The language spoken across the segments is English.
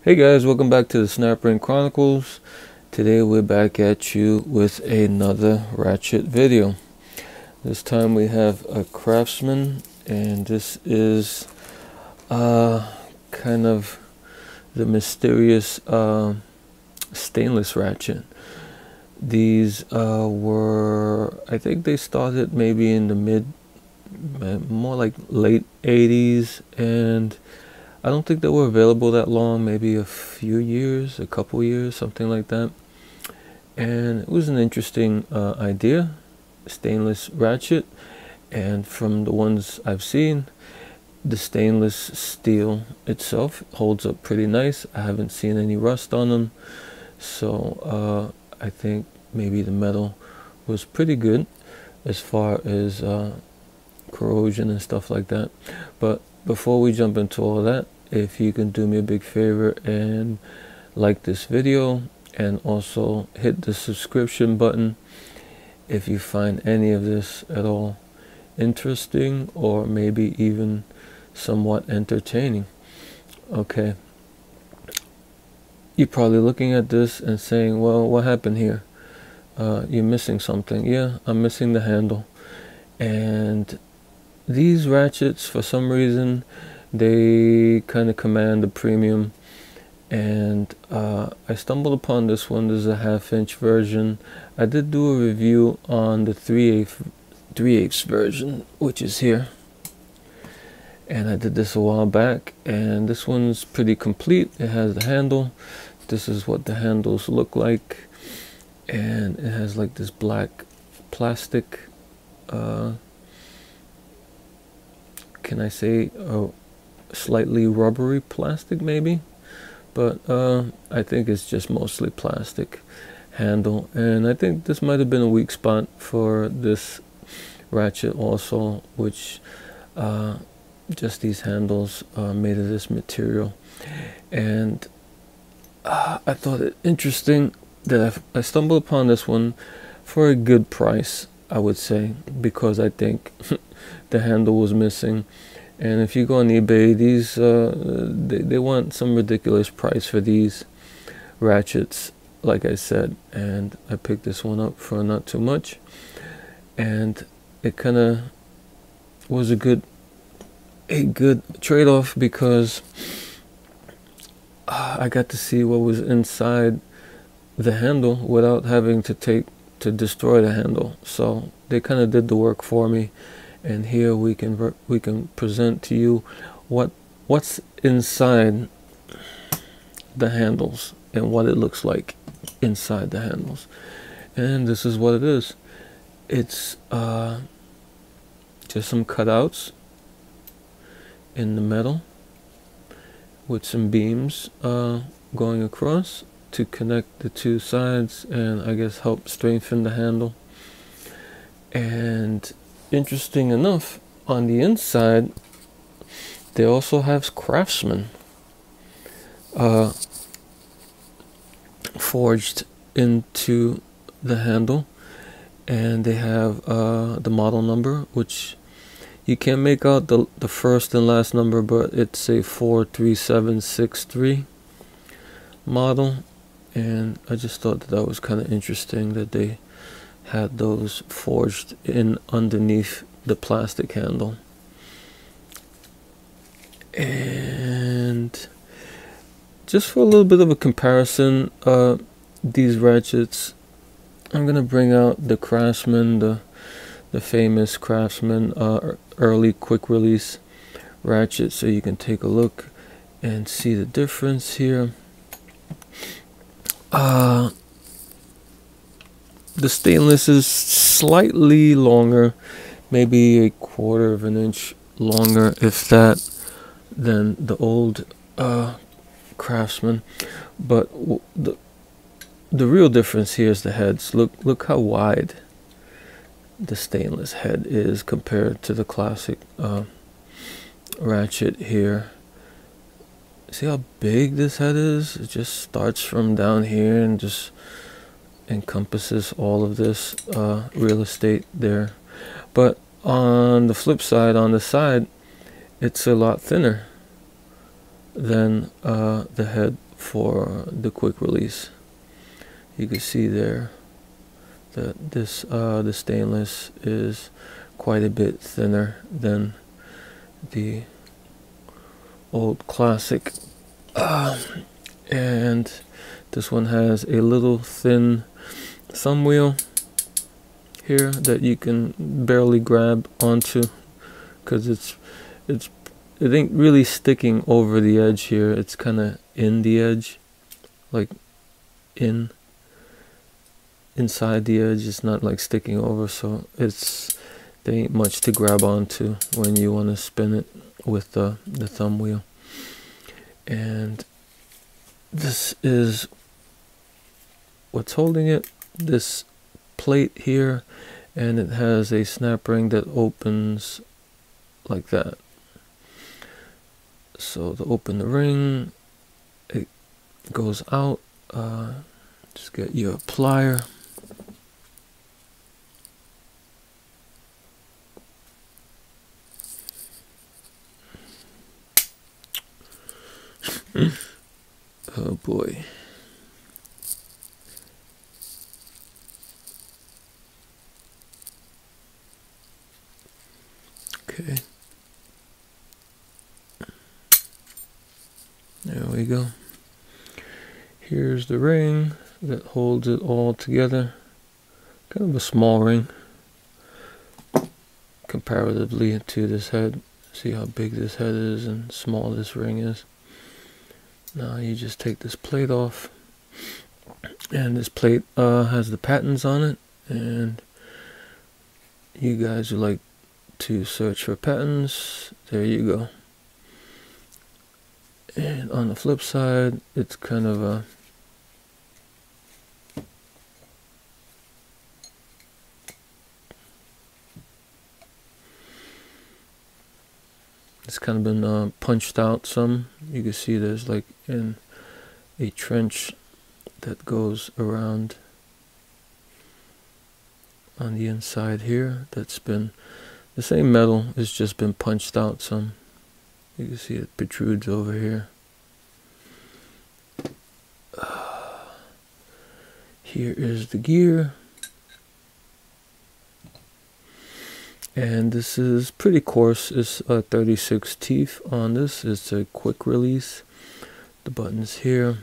Hey guys, welcome back to the Snapbrain Chronicles. Today we're back at you with another Ratchet video. This time we have a Craftsman, and this is kind of the mysterious stainless Ratchet. These were, I think they started maybe in the more like late 80s, and I don't think they were available that long, maybe a few years, a couple years, something like that. And it was an interesting idea, stainless Ratchet. And from the ones I've seen, the stainless steel itself holds up pretty nice. I haven't seen any rust on them. So I think maybe the metal was pretty good as far as corrosion and stuff like that. But before we jump into all of that, if you can do me a big favor and like this video and also hit the subscription button if you find any of this at all interesting or maybe even somewhat entertaining. Okay, you're probably looking at this and saying, well, what happened here? You're missing something. Yeah, I'm missing the handle. And these ratchets, for some reason, they kind of command a premium. And I stumbled upon this one. This is a 1/2 inch version. I did do a review on the 3/8 version, which is here. And I did this a while back, and this one's pretty complete. It has the handle. This is what the handles look like. And it has like this black plastic, can I say slightly rubbery plastic maybe, but I think it's just mostly plastic handle. And I think this might have been a weak spot for this Ratchet also, which just these handles are made of this material. And I thought it interesting that I stumbled upon this one for a good price, I would say, because I think the handle was missing. And if you go on eBay, these they want some ridiculous price for these ratchets, like I said. And I picked this one up for not too much, and it kind of was a good trade-off, because I got to see what was inside the handle without having to destroy the handle. So they kind of did the work for me. And here we can present to you what's inside the handles and what it looks like inside the handles. And this is what it is. It's just some cutouts in the metal with some beams going across to connect the two sides and I guess help strengthen the handle. And interesting enough, on the inside they also have Craftsman forged into the handle, and they have the model number, which you can't make out the first and last number, but it's a 43763 model. And I just thought that was kind of interesting that they had those forged in underneath the plastic handle. And just for a little bit of a comparison, these ratchets, I'm gonna bring out the Craftsman, the famous Craftsman early quick release ratchet, so you can take a look and see the difference here. The stainless is slightly longer, maybe 1/4 of an inch longer, if that, than the old Craftsman. But the real difference here is the heads. Look how wide the stainless head is compared to the classic Ratchet here. See how big this head is? It just starts from down here and just encompasses all of this real estate there. But on the flip side, on the side, it's a lot thinner than the head for the quick release. You can see there that this the stainless is quite a bit thinner than the old classic, and this one has a little thin thumb wheel here that you can barely grab onto, because it ain't really sticking over the edge here. It's kind of in the edge, like inside the edge. It's not like sticking over, so there ain't much to grab onto when you want to spin it with the thumb wheel. And this is what's holding it, this plate here, and it has a snap ring that opens like that. So to open the ring, it goes out. Just get your plier. Oh boy. Okay. There we go. Here's the ring that holds it all together. Kind of a small ring comparatively to this head. See how big this head is and small this ring is. Now you just take this plate off, and this plate has the patterns on it, and you guys who like to search for patterns, there you go. And on the flip side, it's kind of a it's kind of been punched out some. You can see there's like in a trench that goes around on the inside here. That's been the same metal, it's just been punched out some. You can see it protrudes over here. Here is the gear. And this is pretty coarse. It's 36 teeth on this. It's a quick release. The buttons here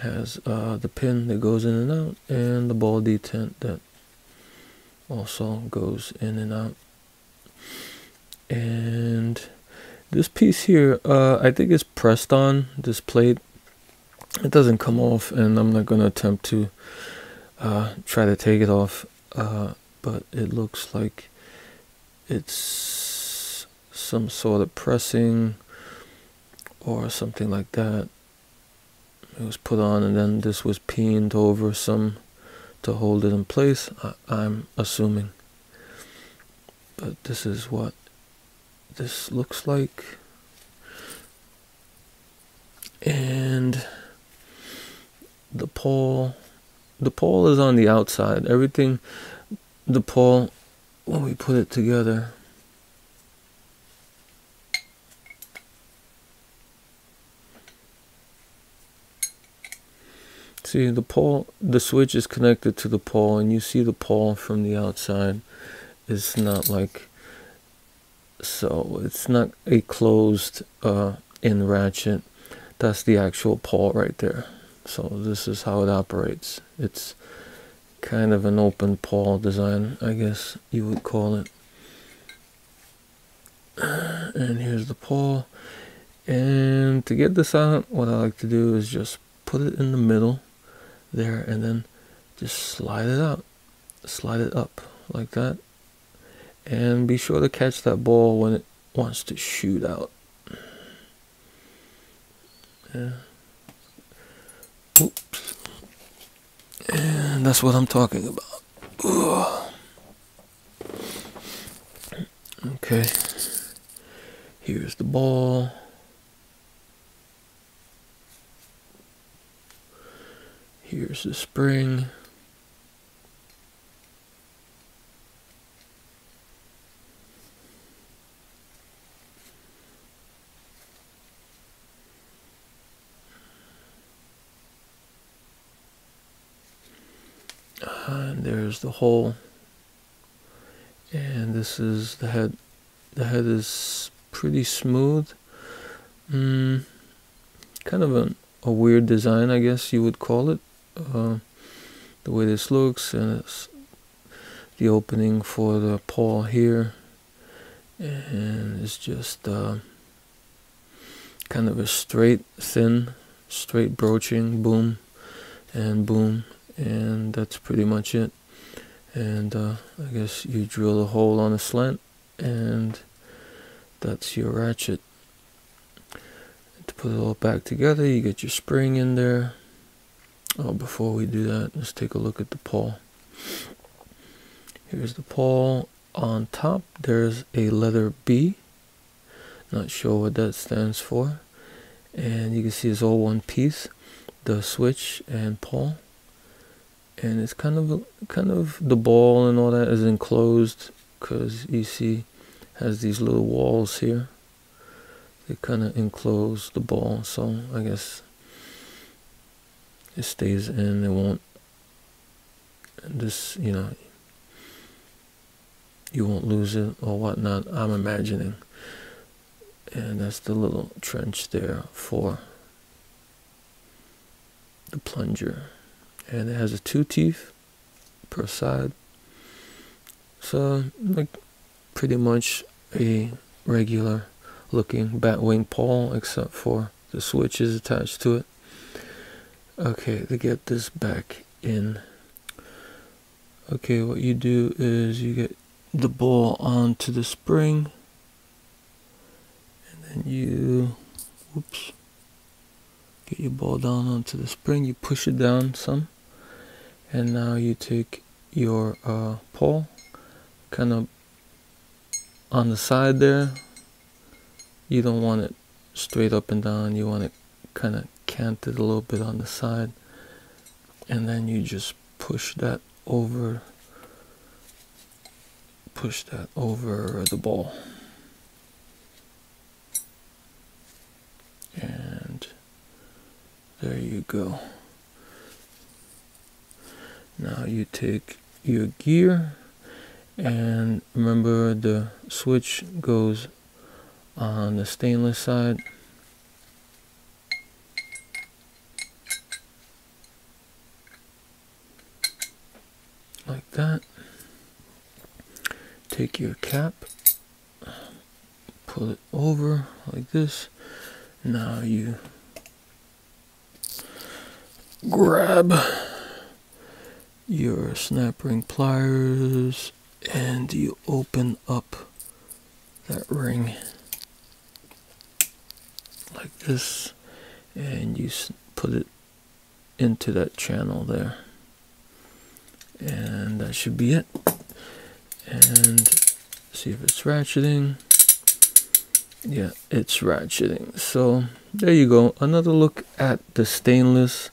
has the pin that goes in and out, and the ball detent that also goes in and out. And this piece here, I think is pressed on, this plate. It doesn't come off, and I'm not going to attempt to try to take it off. But it looks like it's some sort of pressing or something like that. It was put on, and then this was pinned over some to hold it in place, I'm assuming. But this is what this looks like. And the pawl is on the outside. Everything, the pawl, when we put it together, see the pawl, the switch is connected to the pawl, and you see the pawl from the outside. It's not like, so it's not a closed in ratchet. That's the actual pawl right there. So this is how it operates. It's kind of an open pawl design, I guess you would call it. And here's the pawl. And to get this out, what I like to do is just put it in the middle there, and then just slide it out, slide it up like that, and be sure to catch that ball when it wants to shoot out. Yeah. Oops. And that's what I'm talking about. Ugh. Okay, here's the ball. Here's the spring. and there's the hole, and this is the head. The head is pretty smooth, kind of a weird design, I guess you would call it, the way this looks. And it's the opening for the paw here, and it's just kind of a straight broaching, boom and boom, and that's pretty much it. And I guess you drill a hole on a slant, and that's your ratchet. To put it all back together, you get your spring in there. Oh, before we do that, let's take a look at the paw. Here's the paw. On top there's a letter B, not sure what that stands for, and you can see it's all one piece, the switch and paw. And it's kind of the ball and all that is enclosed, because you see has these little walls here. They kind of enclose the ball, so I guess it stays in. It won't, and this, you know, you won't lose it or whatnot, I'm imagining. And that's the little trench there for the plunger. And it has 2 teeth per side, so like pretty much a regular looking batwing paw, except for the switch is attached to it. Okay, to get this back in, okay, what you do is you get the ball onto the spring, and then you get your ball down onto the spring, you push it down some, and now you take your paw kind of on the side there. You don't want it straight up and down, you want it kind of canted a little bit on the side, and then you just push that over the ball, and there you go. Now you take your gear, and remember the switch goes on the stainless side. Like that. Take your cap, pull it over like this. Now you grab your snap ring pliers and you open up that ring like this, and you put it into that channel there, and that should be it. And see if it's ratcheting. Yeah, it's ratcheting. So there you go, another look at the stainless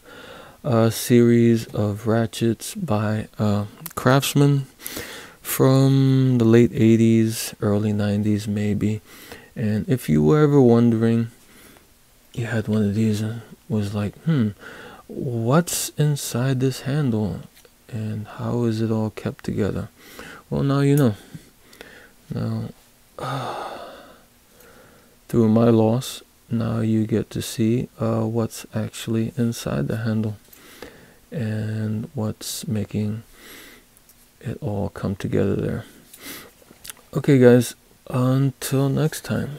series of ratchets by Craftsman from the late 80s, early 90s maybe. And if you were ever wondering, you had one of these and was like, what's inside this handle and how is it all kept together? Well, now you know. Now, through my loss, now you get to see what's actually inside the handle and what's making it all come together there. Okay guys, until next time.